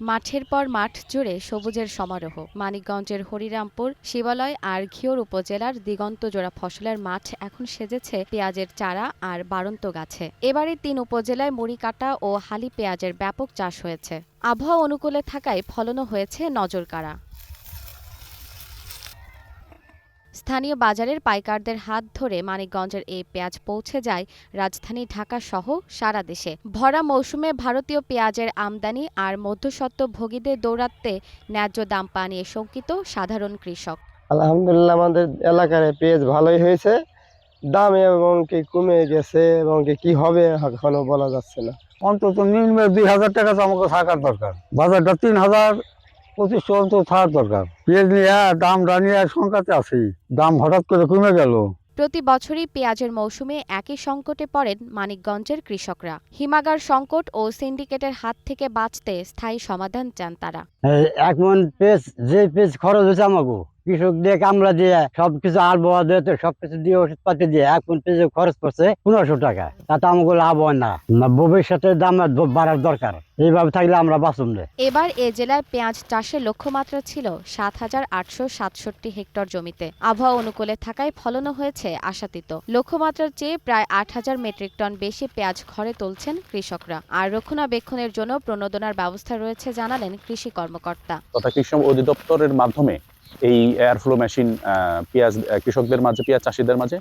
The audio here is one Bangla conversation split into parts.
মাঠের পর মাঠ জুড়ে সবুজের সমারোহ। মানিকগঞ্জের হরিরামপুর, শিবালয় আর ঘিওর উপজেলার দিগন্তজোড়া ফসলের মাঠ এখন সেজেছে পেঁয়াজের চারা আর বাড়ন্ত গাছে। এবারে ৩ উপজেলায় মুড়ি কাটা ও হালি পেঁয়াজের ব্যাপক চাষ হয়েছে। আবহাওয়া অনুকূলে থাকায় ফলনও হয়েছে নজরকাড়া। স্থানীয় বাজারের পাইকারদের হাত ধরে মানিকগঞ্জের এই পেঁয়াজ পৌঁছে যায় রাজধানী ঢাকা সহ সারা দেশে। ভরা মৌসুমে ভারতীয় পেঁয়াজের আমদানি আর মধ্যস্বত্বভোগীদের দৌরাত্ম্যে ন্যায্য দাম পাওয়া নিয়ে শঙ্কিত সাধারণ কৃষক। আলহামদুলিল্লাহ আমাদের এলাকার পেঁয়াজ ভালোই হয়েছে, দাম এবং কি কমে গেছে এবং কি হবে এখনো বলা যাচ্ছে না। অন্তত নিম্ন ২,০০০ টাকা তো আমাকে থাকার দরকার। বাজারটা ৩,০২৫ অন্তত থাকার দরকার। পেঁয়াজ নিয়ে দামটা নিয়ে সংখ্যাতে আছি, দাম হঠাৎ করে কমে গেল। প্রতি বছরই পেঁয়াজের মৌসুমে একই সংকটে পড়েন মানিকগঞ্জের কৃষকরা। হিমাগার সংকট ও সিন্ডিকেটের হাত থেকে বাঁচতে স্থায়ী সমাধান চান তারা। এক মন পেঁয়াজ যে পেঁয়াজ খরচ হয়েছে আমাকে কৃষক দিয়ে কামলা দিয়ে সবকিছু আবহাওয়া দিয়ে সবকিছু দিয়ে ওষুধপাতি দিয়ে এক মন পেঁয়াজের খরচ পড়ছে ১৫০০ টাকা। তাতে আমাকে লাভ হয় না, ভবিষ্যতে দাম বাড়ার দরকার। এইভাবে থাকলে আমরা বাঁচব না। এবার এ জেলায় পেঁয়াজ চাষের লক্ষ্যমাত্রা ছিল ৭,৮৬৭ হেক্টর জমিতে। আবহাওয়া অনুকূলে থাকায় ফলনও হয়েছে আশাতীত। লক্ষ্যমাত্রার চেয়ে প্রায় ৮,০০০ মেট্রিক টন বেশি পেঁয়াজ ঘরে তুলছেন কৃষকরা। আর রক্ষণাবেক্ষণের জন্য প্রণোদনার ব্যবস্থা রয়েছে জানালেন কৃষি কর্মকর্তা। তথা কৃষি অধিদপ্তরের মাধ্যমে এই এয়ারফ্লো মেশিন পেঁয়াজ কৃষকদের মাঝে, পেঁয়াজ চাষিদের মাঝে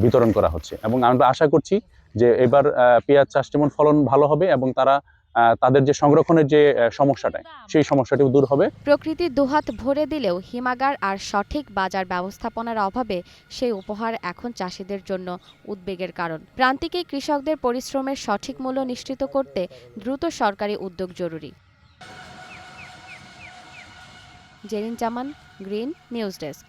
বিতরণ করা হচ্ছে এবং আমরা আশা করছি যে এবার পেঁয়াজ চাষ যেমন ফলন ভালো হবে এবং তারা তাদের যে সংরক্ষণের যে সমস্যাটা, সেই সমস্যাটিও দূর হবে। প্রকৃতি দুহাত ভরে দিলেও হিমাগার আর সঠিক বাজার ব্যবস্থাপনার অভাবে সেই উপহার এখন চাষিদের জন্য উদ্বেগের কারণ। প্রান্তিকে কৃষকদের পরিশ্রমের সঠিক মূল্য নিশ্চিত করতে দ্রুত সরকারি উদ্যোগ জরুরি। জেরিন জামান, গ্রিন নিউজ ডেস্ক।